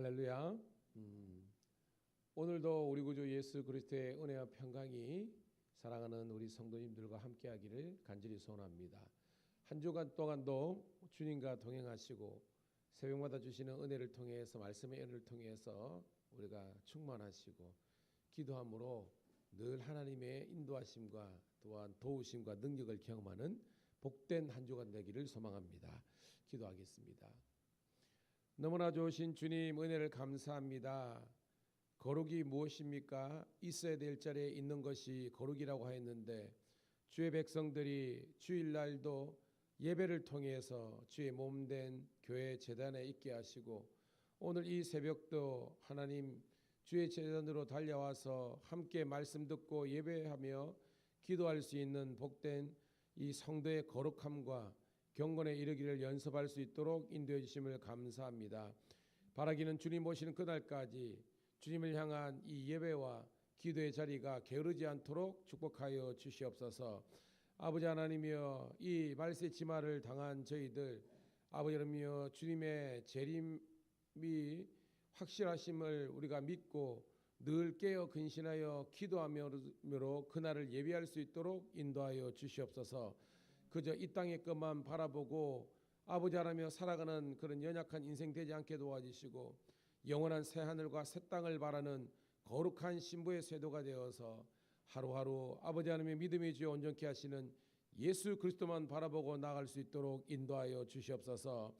할렐루야. 오늘도 우리 구주 예수 그리스도의 은혜와 평강이 사랑하는 우리 성도님들과 함께하기를 간절히 소원합니다. 한 주간 동안도 주님과 동행하시고 새벽마다 주시는 은혜를 통해서 말씀의 은혜를 통해서 우리가 충만하시고 기도함으로 늘 하나님의 인도하심과 또한 도우심과 능력을 경험하는 복된 한 주간 되기를 소망합니다. 기도하겠습니다. 너무나 좋으신 주님 은혜를 감사합니다. 거룩이 무엇입니까? 있어야 될 자리에 있는 것이 거룩이라고 하였는데 주의 백성들이 주일날도 예배를 통해서 주의 몸된 교회 제단에 있게 하시고 오늘 이 새벽도 하나님 주의 제단으로 달려와서 함께 말씀 듣고 예배하며 기도할 수 있는 복된 이 성도의 거룩함과 경건에 이르기를 연습할 수 있도록 인도해 주심을 감사합니다. 바라기는 주님 오시는 그날까지 주님을 향한 이 예배와 기도의 자리가 게으르지 않도록 축복하여 주시옵소서. 아버지 하나님이여, 이 말세 지마를 당한 저희들 아버지 하나님이여, 주님의 재림이 확실하심을 우리가 믿고 늘 깨어 근신하여 기도하므로 그날을 예비할 수 있도록 인도하여 주시옵소서. 그저 이 땅의 것만 바라보고 아버지 하나며 살아가는 그런 연약한 인생 되지 않게 도와주시고 영원한 새하늘과 새 땅을 바라는 거룩한 신부의 쇄도가 되어서 하루하루 아버지 하나님의 믿음의 주여 온전케 하시는 예수 그리스도만 바라보고 나아갈 수 있도록 인도하여 주시옵소서.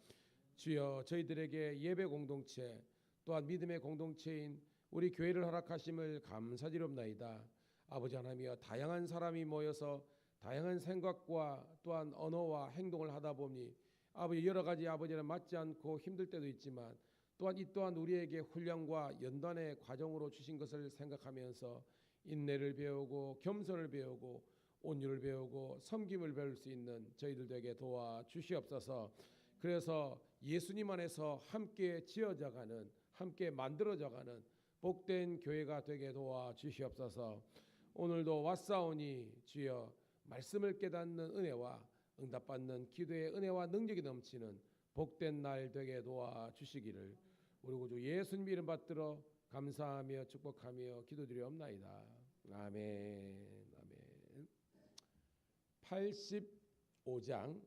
주여, 저희들에게 예배 공동체 또한 믿음의 공동체인 우리 교회를 허락하심을 감사드리옵나이다. 아버지 하나님이여, 다양한 사람이 모여서 다양한 생각과 또한 언어와 행동을 하다 보니 아버지 여러 가지 아버지는 맞지 않고 힘들 때도 있지만 또한 이 또한 우리에게 훈련과 연단의 과정으로 주신 것을 생각하면서 인내를 배우고 겸손을 배우고 온유를 배우고 섬김을 배울 수 있는 저희들 되게 도와 주시옵소서. 그래서 예수님 안에서 함께 지어져가는, 함께 만들어져가는 복된 교회가 되게 도와 주시옵소서. 오늘도 왔사오니 주여, 말씀을 깨닫는 은혜와 응답받는 기도의 은혜와 능력이 넘치는 복된 날 되게 도와주시기를 우리 구주 예수님 이름 받들어 감사하며 축복하며 기도드리옵나이다. 아멘. 아멘. 85장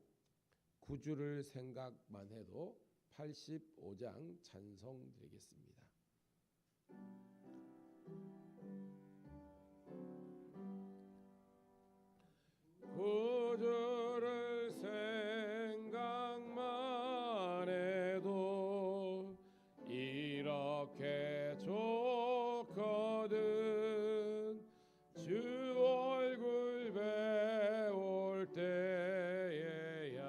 구주를 생각만 해도 85장 찬송 드리겠습니다. 구주를 생각만 해도 이렇게 좋거든. 주 얼굴 배울 때에야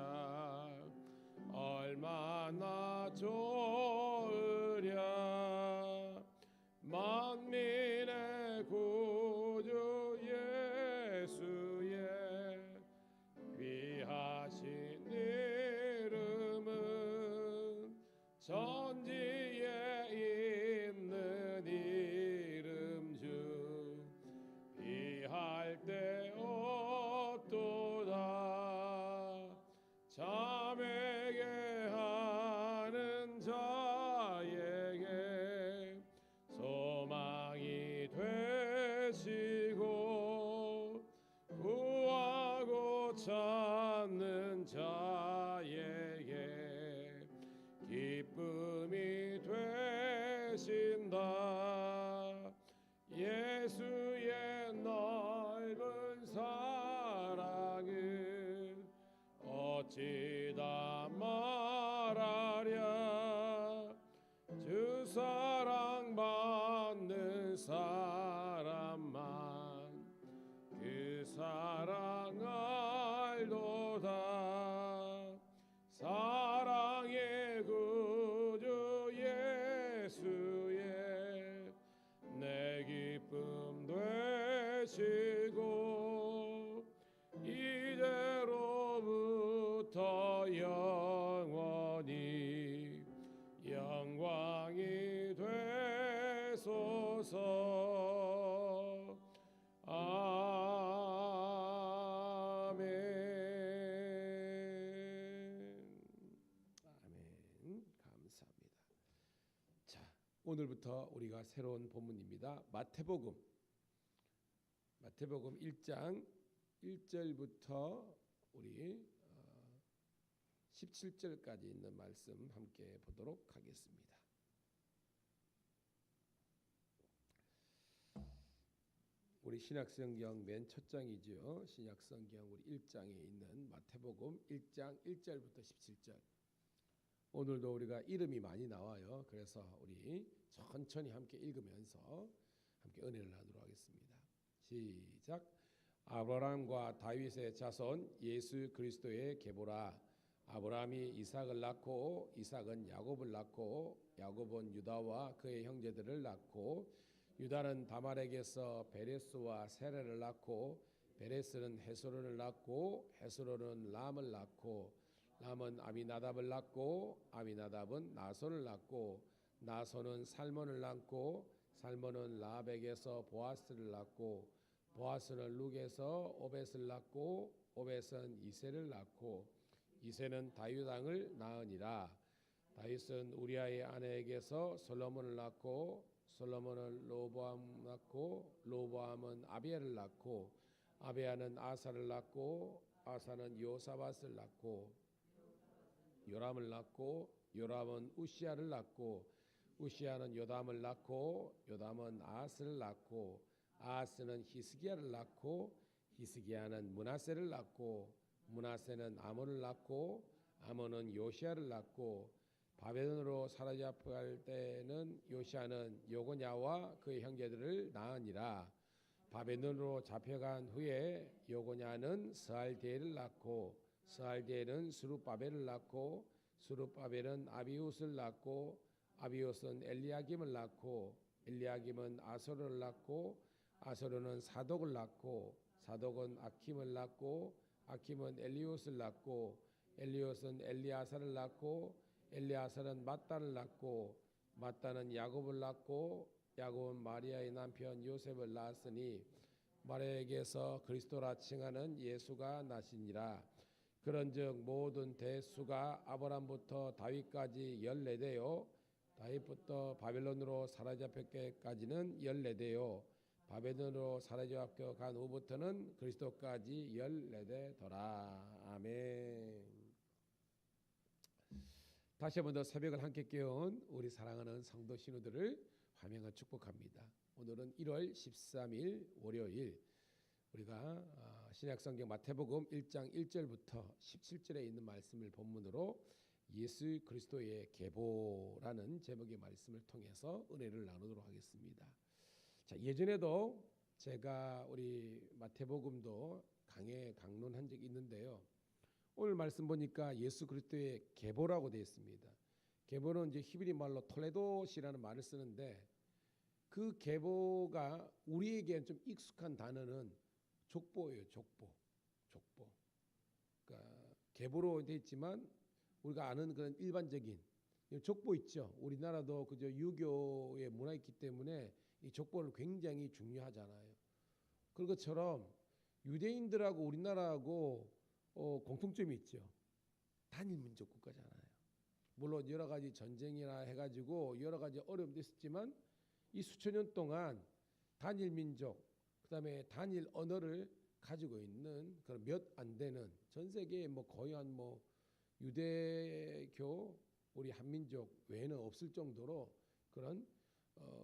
얼마나 좋으랴. 만민의 구주 예수의 귀하신 이름은 전지에 있는 이름 중 비할 데 없도다. 자매게 하는 자에게 소망이 되시고 구하고 찾는 자에게 기쁨이 되신다. 예수의 넓은 사랑을 어찌 다 말하랴. 주 사랑 받는 사람만 그 사랑 알도다. 사랑의 구주 예수의 내 기쁨 되시고 이제로부터 영원히 영광이 되소서. 아멘. 오늘부터 우리가 새로운 본문입니다. 마태복음 1장 1절부터 우리 17절까지 있는 말씀 함께 보도록 하겠습니다. 우리 신약성경 맨 첫 장이죠. 신약성경 우리 1장에 있는 마태복음 1장 1절부터 17절. 오늘도 우리가 이름이 많이 나와요. 그래서 우리 천천히 함께 읽으면서 함께 은혜를 나누도록 하겠습니다. 시작. 아브라함과 다윗의 자손 예수 그리스도의 계보라. 아브라함이 이삭을 낳고 이삭은 야곱을 낳고 야곱은 유다와 그의 형제들을 낳고 유다는 다말에게서 베레스와 세레를 낳고 베레스는 헤스론을 낳고 헤스론은 람을 낳고 람은 아미나답을 낳고 아미나답은 나손을 낳고 나손은 살몬을 낳고 살몬은 라합에게서 보아스를 낳고 보아스는 룩에서 오벳을 낳고 오벳은 이새를 낳고 이새는 다윗 왕을 낳으니라. 다윗은 우리아의 아내에게서 솔로몬을 낳고 솔로몬은 로보암 낳고 로보암은 아비야를 낳고 아비야는 아사를 낳고 아사는 요사밧을 낳고 요람을 낳고 요람은 우시야를 낳고 우시야는 요담을 낳고 요담은 아스를 낳고 아스는 히스기야를 낳고 히스기야는 므낫세를 낳고 므낫세는 아몬을 낳고 아몬은 요시야를 낳고 바벨론으로 사로잡혀갈 때는 요시야는 요고냐와 그의 형제들을 낳으니라. 바벨론으로 잡혀간 후에 요고냐는 스알디엘을 낳고 스알디엘은 스룹바벨을 낳고 스룹바벨은 아비웃을 낳고 아비웃은 엘리야김을 낳고 엘리야김은 아소르를 낳고 아소르는 사독을 낳고 사독은 아킴을 낳고 아킴은 엘리웃을 낳고 엘리웃은 엘리아사를 낳고 엘리아사는 맏단을 낳고 맏단은 야곱을 낳고 야곱은 마리아의 남편 요셉을 낳았으니 마리아에게서 그리스도라 칭하는 예수가 나시니라. 그런즉 모든 대수가 아브람부터 다윗까지 14대요 다윗부터 바벨론으로 사로잡혔기까지는 14대요 바벨론으로 사로잡혀간 후부터는 그리스도까지 14대더라. 아멘. 다시 한 번 더 새벽을 함께 깨운 우리 사랑하는 성도 신우들을 환영과 축복합니다. 오늘은 1월 13일 월요일 우리가 신약성경 마태복음 1장 1절부터 17절에 있는 말씀을 본문으로 예수 그리스도의 계보라는 제목의 말씀을 통해서 은혜를 나누도록 하겠습니다. 자, 예전에도 제가 우리 마태복음도 강론한 적이 있는데요. 오늘 말씀 보니까 예수 그리스도의 계보라고 되어 있습니다. 계보는 이제 히브리 말로 톨레도시라는 말을 쓰는데 그 계보가 우리에게 좀 익숙한 단어는 족보예요. 족보. 그러니까 계보로 되어 있지만 우리가 아는 그런 일반적인 족보 있죠. 우리나라도 그저 유교의 문화있기 때문에 이 족보는 굉장히 중요하잖아요. 그런 것처럼 유대인들하고 우리나라하고 공통점이 있죠. 단일 민족 국가잖아요. 물론 여러 가지 전쟁이나 해가지고 여러 가지 어려움도 있었지만 이 수천 년 동안 단일 민족, 그다음에 단일 언어를 가지고 있는 그런 몇 안 되는 전 세계에 거의 한 유대교 우리 한민족 외에는 없을 정도로 그런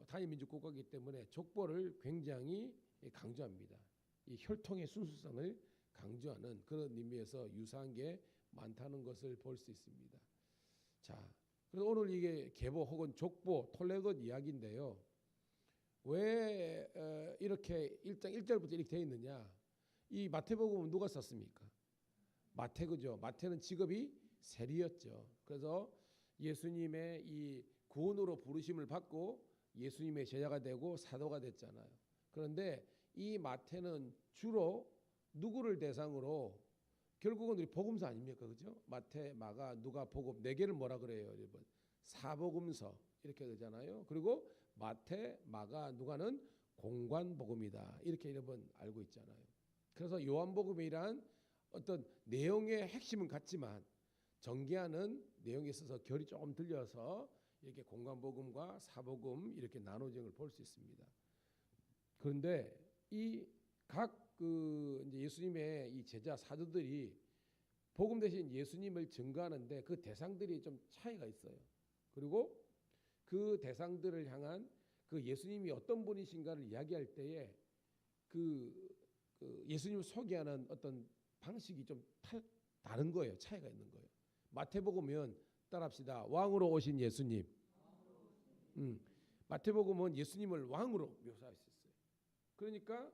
단일 민족 국가이기 때문에 족보를 굉장히 강조합니다. 이 혈통의 순수성을 강조하는 그런 의미에서 유사한 게 많다는 것을 볼 수 있습니다. 자, 그래서 오늘 이게 계보 혹은 족보, 톨레도 이야기인데요. 왜 이렇게 1장 1절부터 이렇게 되어 있느냐? 이 마태복음은 누가 썼습니까? 마태죠. 마태는 직업이 세리였죠. 그래서 예수님의 이 구원으로 부르심을 받고 예수님의 제자가 되고 사도가 됐잖아요. 그런데 이 마태는 주로 누구를 대상으로 결국은 우리 복음서 아닙니까? 그죠? 마태, 마가, 누가, 복음 네 개를 뭐라 그래요, 여러분? 사복음서 이렇게 되잖아요. 그리고 마태, 마가, 누가는 공관복음이다. 이렇게 여러분 알고 있잖아요. 그래서 요한복음이란 어떤 내용의 핵심은 같지만 전개하는 내용에 있어서 결이 조금 들려서 이렇게 공관복음과 사복음 이렇게 나눠진 걸 볼 수 있습니다. 그런데 이 각 그 이제 예수님의 이 제자 사도들이 복음 대신 예수님을 증거하는데 그 대상들이 좀 차이가 있어요. 그리고 그 대상들을 향한 그 예수님이 어떤 분이신가를 이야기할 때에 그 예수님을 소개하는 어떤 방식이 좀 다른 거예요. 차이가 있는 거예요. 마태복음은 따라합시다. 왕으로 오신 예수님. 마태복음은 예수님을 왕으로 묘사했었어요. 그러니까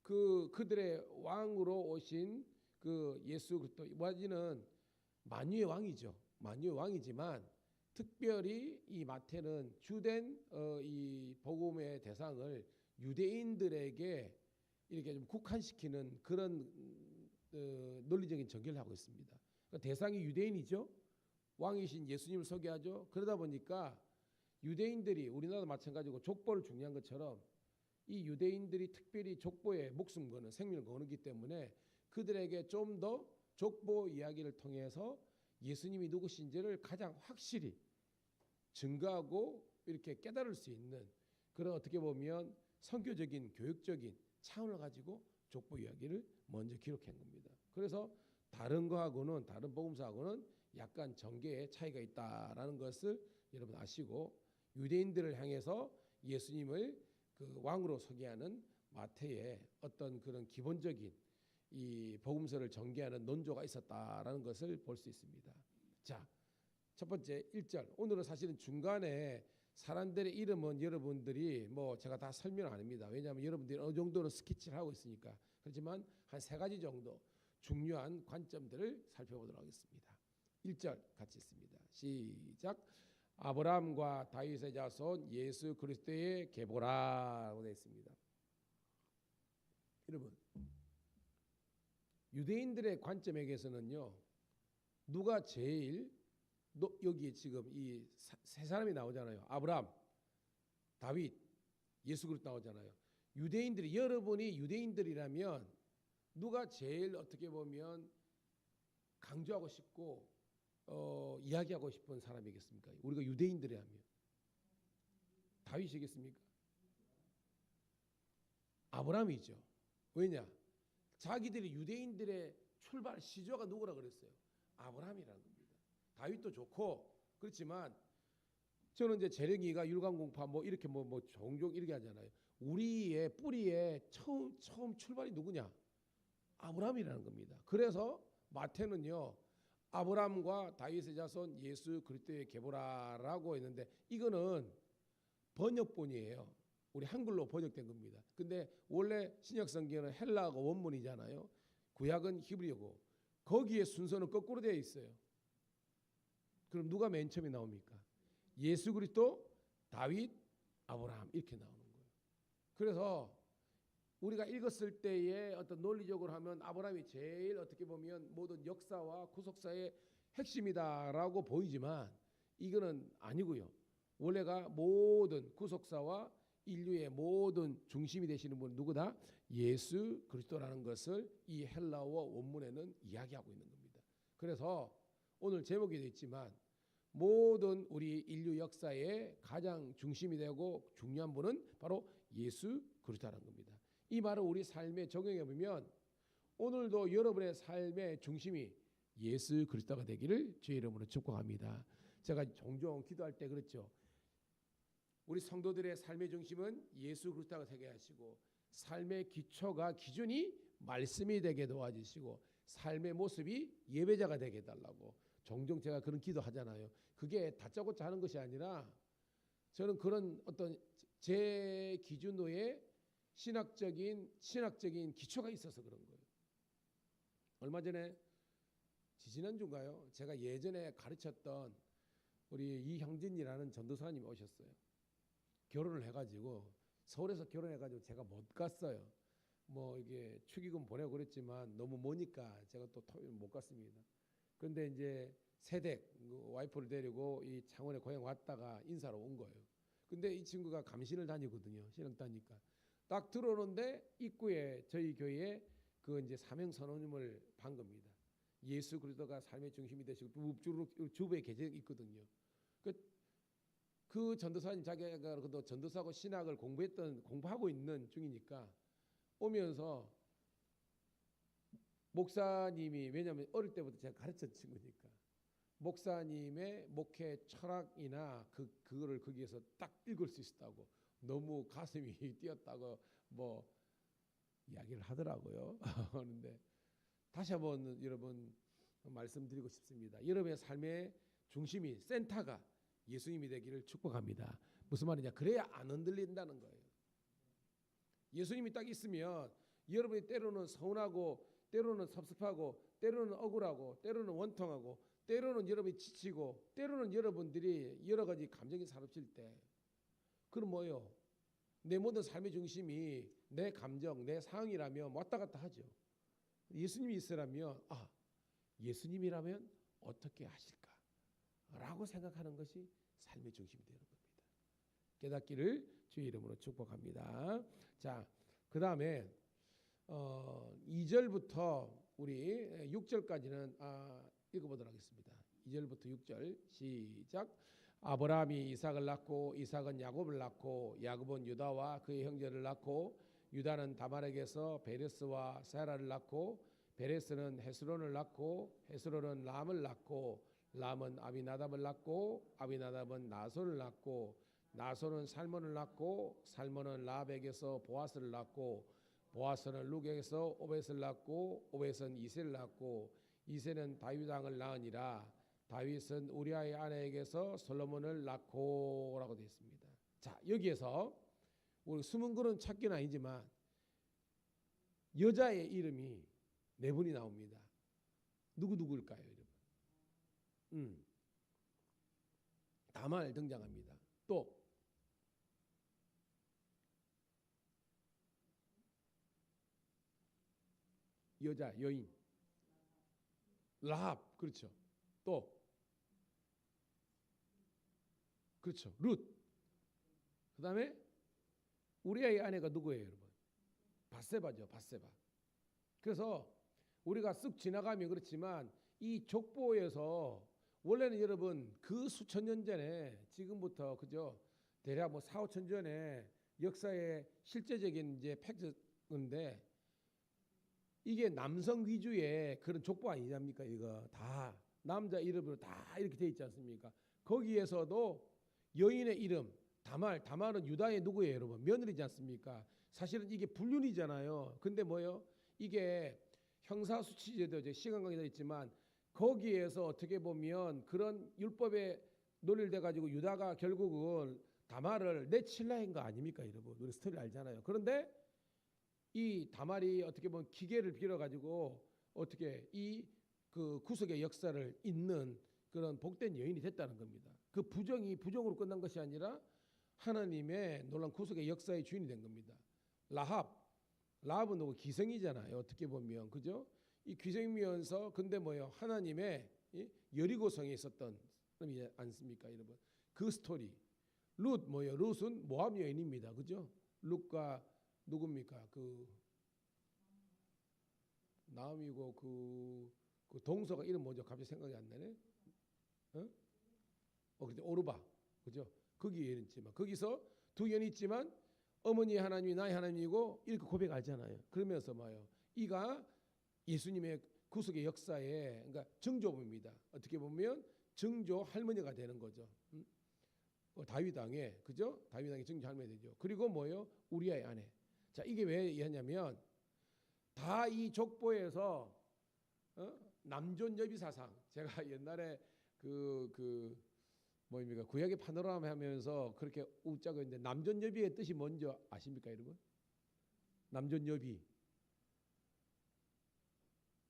그들의 왕으로 오신 그 예수 그리스도 와지는 만유의 왕이죠. 만유의 왕이지만 특별히 이 마태는 주된 이 복음의 대상을 유대인들에게 이렇게 좀 국한시키는 그런 논리적인 전개를 하고 있습니다. 그러니까 대상이 유대인이죠. 왕이신 예수님을 소개하죠. 그러다 보니까 유대인들이 우리나라도 마찬가지고 족보를 중요한 것처럼 이 유대인들이 특별히 족보에 목숨 거는 생명을 거는기 때문에 그들에게 좀 더 족보 이야기를 통해서 예수님이 누구신지를 가장 확실히 증거하고 이렇게 깨달을 수 있는 그런 어떻게 보면 선교적인 교육적인 차원을 가지고 족보 이야기를 먼저 기록한 겁니다. 그래서 다른 거하고는 다른 복음서하고는 약간 전개의 차이가 있다라는 것을 여러분 아시고 유대인들을 향해서 예수님을 그 왕으로 소개하는 마태의 어떤 그런 기본적인 이 복음서를 전개하는 논조가 있었다라는 것을 볼 수 있습니다. 자, 첫 번째 1절. 오늘은 사실은 중간에 사람들의 이름은 여러분들이 뭐 제가 다 설명 안 합니다. 왜냐하면 여러분들이 어느 정도는 스케치를 하고 있으니까. 그렇지만 한 3가지 정도 중요한 관점들을 살펴보도록 하겠습니다. 1절 같이 있습니다. 시작. 아브라함과 다윗의 자손 예수 그리스도의 계보라고 되어 있습니다. 여러분, 유대인들의 관점에게서는요, 누가 제일 여기 지금 이 세 사람이 나오잖아요. 아브라함, 다윗, 예수 그리스도 나오잖아요. 유대인들이 여러분이 유대인들이라면 누가 제일 어떻게 보면 강조하고 싶고 이야기하고 싶은 사람이겠습니까? 우리가 유대인들이라면 다윗이겠습니까? 아브라함이죠. 왜냐? 자기들이 유대인들의 출발 시조가 누구라 그랬어요? 아브라함이라는 겁니다. 다윗도 좋고 그렇지만 저는 이제 재령이가 율강공파 뭐 이렇게 뭐 종종 이렇게 하잖아요. 우리의 뿌리의 처음 출발이 누구냐? 아브라함이라는 겁니다. 그래서 마태는요. 아브라함과 다윗의 자손 예수 그리스도의 계보라라고 했는데 이거는 번역본이에요. 우리 한글로 번역된 겁니다. 근데 원래 신약 성경은 헬라어가 원문이잖아요. 구약은 히브리어고 거기에 순서는 거꾸로 되어 있어요. 그럼 누가 맨 처음에 나옵니까? 예수 그리스도, 다윗, 아브라함 이렇게 나오는 거예요. 그래서 우리가 읽었을 때에 어떤 논리적으로 하면 아브라함이 제일 어떻게 보면 모든 역사와 구속사의 핵심이다라고 보이지만 이거는 아니고요. 원래가 모든 구속사와 인류의 모든 중심이 되시는 분은 누구다? 예수 그리스도라는 것을 이 헬라어 원문에는 이야기하고 있는 겁니다. 그래서 오늘 제목이 되어 있지만 모든 우리 인류 역사의 가장 중심이 되고 중요한 분은 바로 예수 그리스도라는 겁니다. 이 말을 우리 삶에 적용해 보면 오늘도 여러분의 삶의 중심이 예수 그리스도가 되기를 주의 이름으로 축복합니다. 제가 종종 기도할 때 그렇죠. 우리 성도들의 삶의 중심은 예수 그리스도가 되게 하시고 삶의 기초가 기준이 말씀이 되게 도와주시고 삶의 모습이 예배자가 되게 해달라고 종종 제가 그런 기도하잖아요. 그게 다짜고짜 하는 것이 아니라 저는 그런 어떤 제 기준으로의 신학적인 기초가 있어서 그런 거예요. 얼마 전에 지난주인가요? 제가 예전에 가르쳤던 우리 이형진이라는 전도사님이 오셨어요. 결혼을 해가지고 서울에서 결혼해가지고 제가 못 갔어요. 뭐 이게 축의금 보내고 그랬지만 너무 머니까 제가 또 토요일 못 갔습니다. 그런데 이제 세댁 와이프를 데리고 이 창원에 고향 왔다가 인사로 온 거예요. 근데 이 친구가 감신을 다니거든요. 신앙 다니까 딱 들어오는데 입구에 저희 교회에 그 이제 사명 선언임을 반 겁니다. 예수 그리스도가 삶의 중심이 되시고 주부의 계정이 있거든요. 그 그 전도사님 자기가 그래도 전도사고 신학을 공부하고 있는 중이니까 오면서 목사님이, 왜냐하면 어릴 때부터 제가 가르쳤던 친구니까 목사님의 목회 철학이나 그거를 거기에서 딱 읽을 수 있었다고, 너무 가슴이 뛰었다고 뭐 이야기를 하더라고요. 그런데 다시 한번 여러분 말씀드리고 싶습니다. 여러분의 삶의 중심이, 센터가 예수님이 되기를 축복합니다. 무슨 말이냐? 그래야 안 흔들린다는 거예요. 예수님이 딱 있으면 여러분이 때로는 서운하고, 때로는 섭섭하고, 때로는 억울하고, 때로는 원통하고, 때로는 여러분이 지치고, 때로는 여러분들이 여러 가지 감정이 사로칠 때, 그럼 뭐요? 내 모든 삶의 중심이 내 감정, 내 상황이라면 왔다 갔다 하죠. 예수님이 있으라면, 예수님이라면 어떻게 하실까? 라고 생각하는 것이 삶의 중심이 되는 겁니다. 깨닫기를 주의 이름으로 축복합니다. 자, 그 다음에 2절부터 우리 6절까지는 읽어보도록 하겠습니다. 2절부터 6절 시작. 아브라함이 이삭을 낳고 이삭은 야곱을 낳고 야곱은 유다와 그의 형제를 낳고 유다는 다말에게서 베레스와 세라를 낳고 베레스는 헤스론을 낳고 헤스론은 람을 낳고 람은 아비나답을 낳고 아비나답은 나손을 낳고 나손은 살몬을 낳고 살몬은 라합에게서 보아스를 낳고 보아스는 룩에게서 오벳을 낳고 오벳은 이새를 낳고 이새는 다윗 왕을 낳으니라. 다윗은 우리아의 아내에게서 솔로몬을 낳고라고 되어 있습니다. 자, 여기에서 우리 숨은 그런 찾기는 아니지만 여자의 이름이 네 분이 나옵니다. 누구일까요, 여러분? 다말 등장합니다. 또 여자, 여인 라합, 그렇죠. 또 그렇죠, 룻. 그 다음에 우리아의 아내가 누구예요, 여러분? 밧세바죠, 밧세바. 그래서 우리가 쓱 지나가면 그렇지만 이 족보에서 원래는 여러분 그 수천 년 전에, 지금부터 그죠, 대략 뭐 4, 5천 전에 역사의 실제적인 이제 팩트인데, 이게 남성 위주의 그런 족보 아니십니까? 이거 다 남자 이름으로 다 이렇게 돼 있지 않습니까? 거기에서도 여인의 이름 다말은 유다의 누구예요, 여러분? 며느리지 않습니까? 사실은 이게 불륜이잖아요. 근데 뭐요? 이게 형사수치제도 시간 관계도 있지만 거기에서 어떻게 보면 그런 율법에 논리돼 가지고 유다가 결국은 다말을 내 칠라인 거 아닙니까, 여러분? 우리 스토리 알잖아요. 그런데 이 다말이 어떻게 보면 기계를 빌어 가지고 어떻게 이 그 구속의 역사를 잇는 그런 복된 여인이 됐다는 겁니다. 그 부정이 부정으로 끝난 것이 아니라 하나님의 놀라운 구속의 역사의 주인이 된 겁니다. 라합은 누구? 기생이잖아요. 어떻게 보면, 그죠? 이 기생이면서 근데 뭐예요? 하나님의 여리고성에 있었던 사람이지 않습니까, 여러분? 그 스토리. 룻 뭐예요? 룻은 모압 여인입니다, 그죠? 룻과 누굽니까? 그 나음이고 그 동서가 이름 뭐죠? 갑자기 생각이 안 나네. 그때 오르바, 그죠? 거기 여인 있지만 거기서 두 여인이 있지만 어머니 하나님이 나의 하나님이고 이렇게 고백하잖아요. 그러면서 뭐예요? 이가 예수님의 구속의 역사에, 그러니까 정조부입니다. 어떻게 보면 정조 할머니가 되는 거죠. 다윗 왕의, 그죠? 다윗 왕의 정조 할머니 되죠. 그리고 뭐예요? 우리아의 아내. 자, 이게 왜 이하냐면 다 이 족보에서 남존여비 사상, 제가 옛날에 뭐입니까? 구약의 파노라마 하면서 그렇게 웃자고 했는데 남존여비의 뜻이 뭔지 아십니까, 여러분? 남존여비.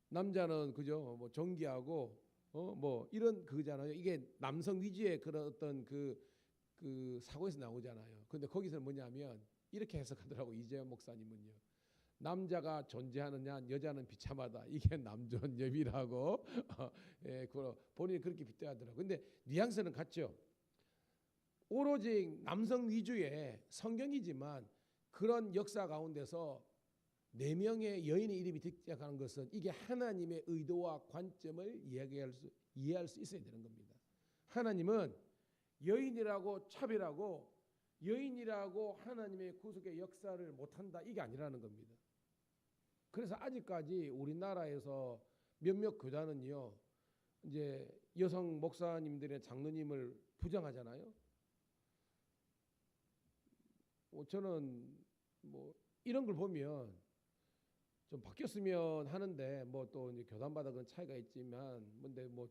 남자는 그죠? 뭐 정기하고 뭐 이런 그거잖아요. 이게 남성 위주의 그런 어떤 그 사고에서 나오잖아요. 근데 거기서는 뭐냐면 이렇게 해석하더라고, 이재현 목사님은요. 남자가 존재하느냐, 여자는 비참하다. 이게 남존여비라고 본인이 그렇게 빗대하더라고. 근데 뉘앙스는 같죠. 오로지 남성 위주의 성경이지만 그런 역사 가운데서 4명의 여인의 이름이 등장하는 것은 이게 하나님의 의도와 관점을 이해할 수 있어야 되는 겁니다. 하나님은 여인이라고 차별하고 여인이라고 하나님의 구속의 역사를 못한다, 이게 아니라는 겁니다. 그래서 아직까지 우리나라에서 몇몇 교단은요, 이제 여성 목사님들의 장로님을 부정하잖아요. 저는 뭐 이런 걸 보면 좀 바뀌었으면 하는데, 뭐 또 이제 교단마다 그런 차이가 있지만, 근데 뭐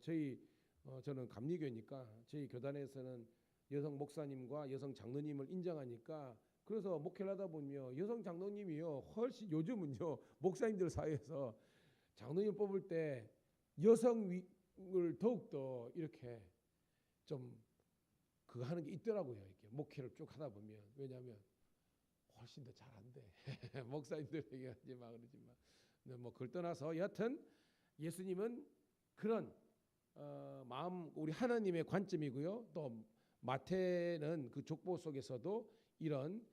저는 감리교니까 저희 교단에서는 여성 목사님과 여성 장로님을 인정하니까, 그래서 목회를 하다 보면 여성 장로님이요 훨씬, 요즘은요 목사님들 사이에서 장로님 뽑을 때 여성을 더욱더 이렇게 좀 그거 하는 게 있더라고요. 이렇게 목회를 쭉 하다 보면. 왜냐하면 훨씬 더 잘한대. 목사님들 얘기하지 마 그러지만, 뭐 그걸 떠나서 여하튼 예수님은 그런 마음, 우리 하나님의 관점이고요. 또 마태는 그 족보 속에서도 이런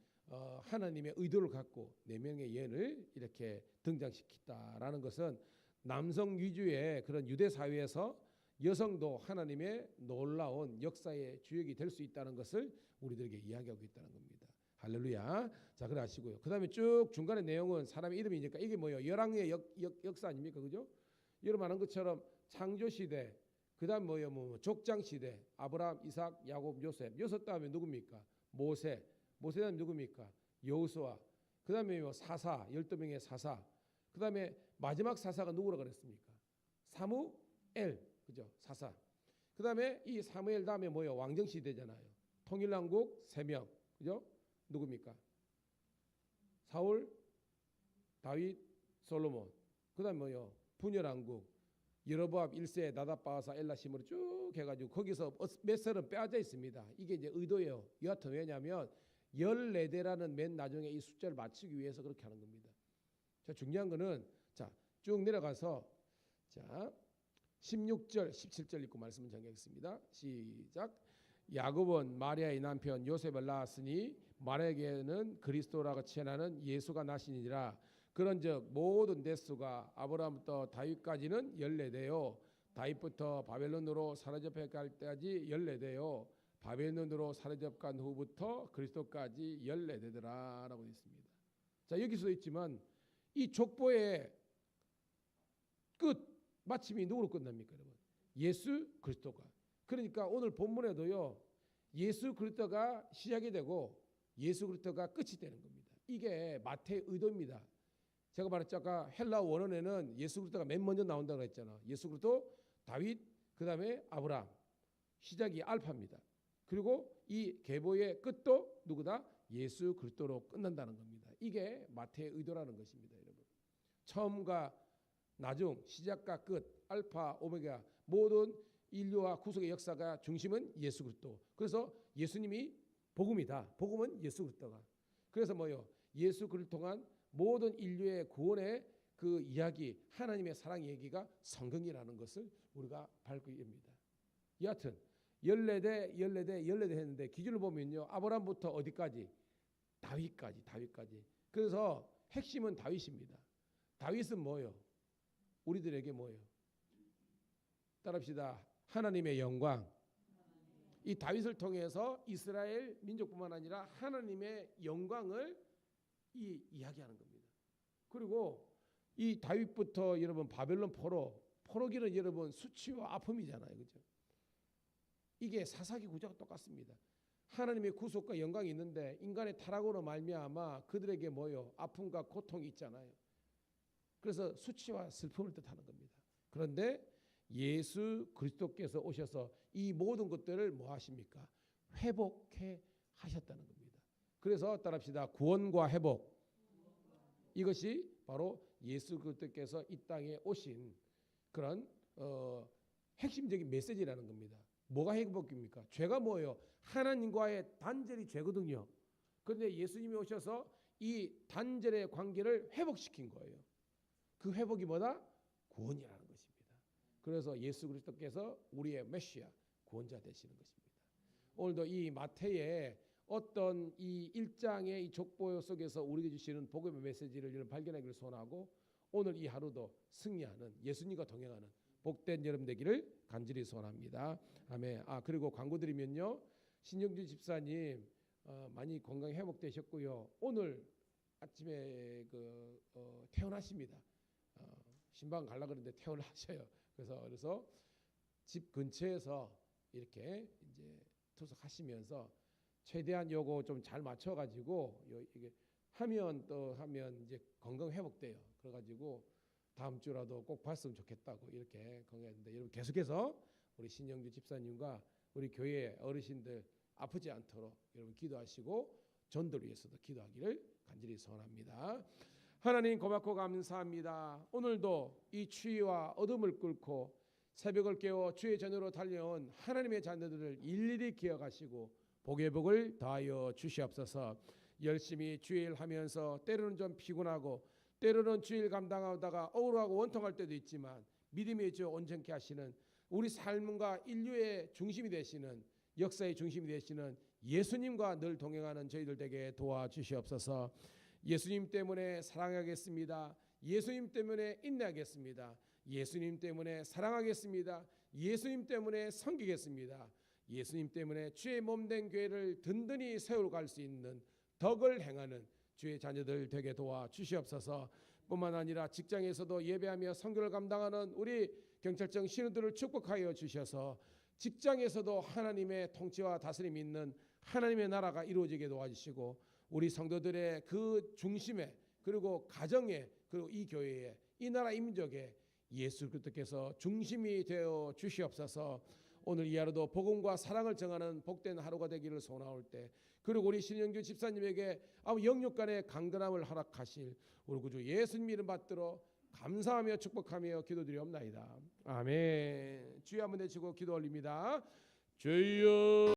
하나님의 의도를 갖고 4명의 예를 이렇게 등장시켰다라는 것은 남성 위주의 그런 유대 사회에서 여성도 하나님의 놀라운 역사의 주역이 될 수 있다는 것을 우리들에게 이야기하고 있다는 겁니다. 할렐루야. 자, 그래 하시고요. 그 다음에 쭉 중간의 내용은 사람의 이름이니까 이게 뭐예요? 열왕의 역사 아닙니까? 그죠? 여러분 아는 것처럼 창조시대, 그 다음 뭐예요? 뭐 족장시대, 아브라함, 이삭, 야곱, 요셉. 요셉 다음에 누굽니까? 모세. 모세 다음에 누굽니까? 여호수아. 그 다음에 뭐 사사, 12명의 사사. 그 다음에 마지막 사사가 누구라 그랬습니까? 사무엘. 그죠? 사사. 그 다음에 이 사무엘 다음에 뭐예요? 왕정시대잖아요. 통일왕국 3명. 그죠? 누굽니까? 사울, 다윗, 솔로몬. 그 다음에 뭐예요? 분열왕국. 여로보암 1세, 나답, 바하사, 엘라심으로 쭉 해가지고 거기서 몇 설은 빼앗아 있습니다. 이게 이제 의도예요. 여하튼 왜냐하면 14대라는 맨 나중에 이 숫자를 맞추기 위해서 그렇게 하는 겁니다. 자, 중요한 거는 자, 쭉 내려가서 자 16절, 17절 읽고 말씀을 전개하겠습니다. 시작. 야곱은 마리아의 남편 요셉을 낳았으니 마리아에게는 그리스도라고 칭하는 예수가 나시니라. 그런즉 모든 대수가 아브라함부터 다윗까지는 14대요. 다윗부터 바벨론으로 사로잡혀 갈 때까지 14대요. 바벨론으로 사로잡혀 간 후부터 그리스도까지 14대더라라고 있습니다. 자, 여기서 있지만 이 족보의 끝 마침이 누구로 끝납니까, 여러분? 예수 그리스도가. 그러니까 오늘 본문에도요, 예수 그리스도가 시작이 되고 예수 그리스도가 끝이 되는 겁니다. 이게 마태의 의도입니다. 제가 말했죠. 아까 헬라 원어에는 예수 그리스도가 맨 먼저 나온다고 했잖아. 예수 그리스도, 다윗, 그 다음에 아브라함. 시작이 알파입니다. 그리고 이 계보의 끝도 누구다? 예수 그리스도로 끝난다는 겁니다. 이게 마태의 의도라는 것입니다, 여러분. 처음과 나중, 시작과 끝, 알파, 오메가, 모든 인류와 구속의 역사가 중심은 예수 그리스도. 그래서 예수님이 복음이다. 복음은 예수 그리스도가. 그래서 뭐요? 예수 그리스도 통한 모든 인류의 구원의 그 이야기, 하나님의 사랑 얘기가 성경이라는 것을 우리가 밝히 합니다. 여하튼 14대 했는데 기준을 보면요, 아브라함부터 어디까지? 다윗까지. 그래서 핵심은 다윗입니다. 다윗은 뭐예요? 우리들에게 뭐예요? 따라합시다. 하나님의 영광. 이 다윗을 통해서 이스라엘 민족뿐만 아니라 하나님의 영광을 이야기하는 겁니다. 그리고 이 다윗부터 여러분 바벨론 포로기는 여러분 수치와 아픔이잖아요, 그렇죠? 이게 사사기 구조가 똑같습니다. 하나님의 구속과 영광이 있는데 인간의 타락으로 말미암아 그들에게 뭐요? 아픔과 고통이 있잖아요. 그래서 수치와 슬픔을 뜻하는 겁니다. 그런데 예수 그리스도께서 오셔서 이 모든 것들을 뭐 하십니까? 회복해 하셨다는 겁니다. 그래서 따라합시다. 구원과 회복. 이것이 바로 예수 그리스도께서 이 땅에 오신 그런 핵심적인 메시지라는 겁니다. 뭐가 회복입니까? 죄가 뭐예요? 하나님과의 단절이 죄거든요. 그런데 예수님이 오셔서 이 단절의 관계를 회복시킨 거예요. 그 회복이 뭐다? 구원이라는 것입니다. 그래서 예수 그리스도께서 우리의 메시아, 구원자 되시는 것입니다. 오늘도 이 마태의 어떤 이 1장의 이 족보 속에서 우리에게 주시는 복음의 메시지를 발견하기를 소원하고, 오늘 이 하루도 승리하는, 예수님과 동행하는 복된 여러분 되기를 간절히 소원합니다. 아멘. 그리고 광고 드리면요, 신영주 집사님 많이 건강 회복되셨고요. 오늘 아침에 퇴원하십니다. 신방 가려 그러는데 퇴원을 하셔요. 그래서 집 근처에서 이렇게 이제 투석하시면서 최대한 요거 좀 잘 맞춰가지고 이게 하면 이제 건강 회복돼요. 그래가지고 다음 주라도 꼭 봤으면 좋겠다고 이렇게 건강했는데, 여러분 계속해서 우리 신영주 집사님과 우리 교회 어르신들 아프지 않도록 여러분 기도하시고 전도를 위해서도 기도하기를 간절히 소원합니다. 하나님 고맙고 감사합니다. 오늘도 이 추위와 어둠을 뚫고 새벽을 깨워 주의 전으로 달려온 하나님의 자녀들을 일일이 기억하시고 복의 복을 더하여 주시옵소서. 열심히 주일 하면서 때로는 좀 피곤하고 때로는 주일 감당하다가 억울하고 원통할 때도 있지만 믿음의 주 온전케 하시는 우리 삶과 인류의 중심이 되시는 역사의 중심이 되시는 예수님과 늘 동행하는 저희들 되게 도와주시옵소서. 예수님 때문에 사랑하겠습니다. 예수님 때문에 인내하겠습니다. 예수님 때문에 사랑하겠습니다. 예수님 때문에 섬기겠습니다. 예수님 때문에 주의 몸된 교회를 든든히 세우갈 수 있는 덕을 행하는 주의 자녀들 되게 도와주시옵소서. 뿐만 아니라 직장에서도 예배하며 선교를 감당하는 우리 경찰청 신우들을 축복하여 주셔서 직장에서도 하나님의 통치와 다스림이 있는 하나님의 나라가 이루어지게 도와주시고 우리 성도들의 그 중심에 그리고 가정에 그리고 이 교회에 이 나라 민족에 예수 그리스도께서 중심이 되어 주시옵소서. 오늘 이 하루도 복음과 사랑을 정하는 복된 하루가 되기를 소원하올 때, 그리고 우리 신영주 집사님에게 영육 간의 강건함을 허락하실 우리 구주 예수님 이름 받들어 감사하며 축복하며 기도드리옵나이다. 아멘. 주여 한번 내치고 기도 올립니다. 주여.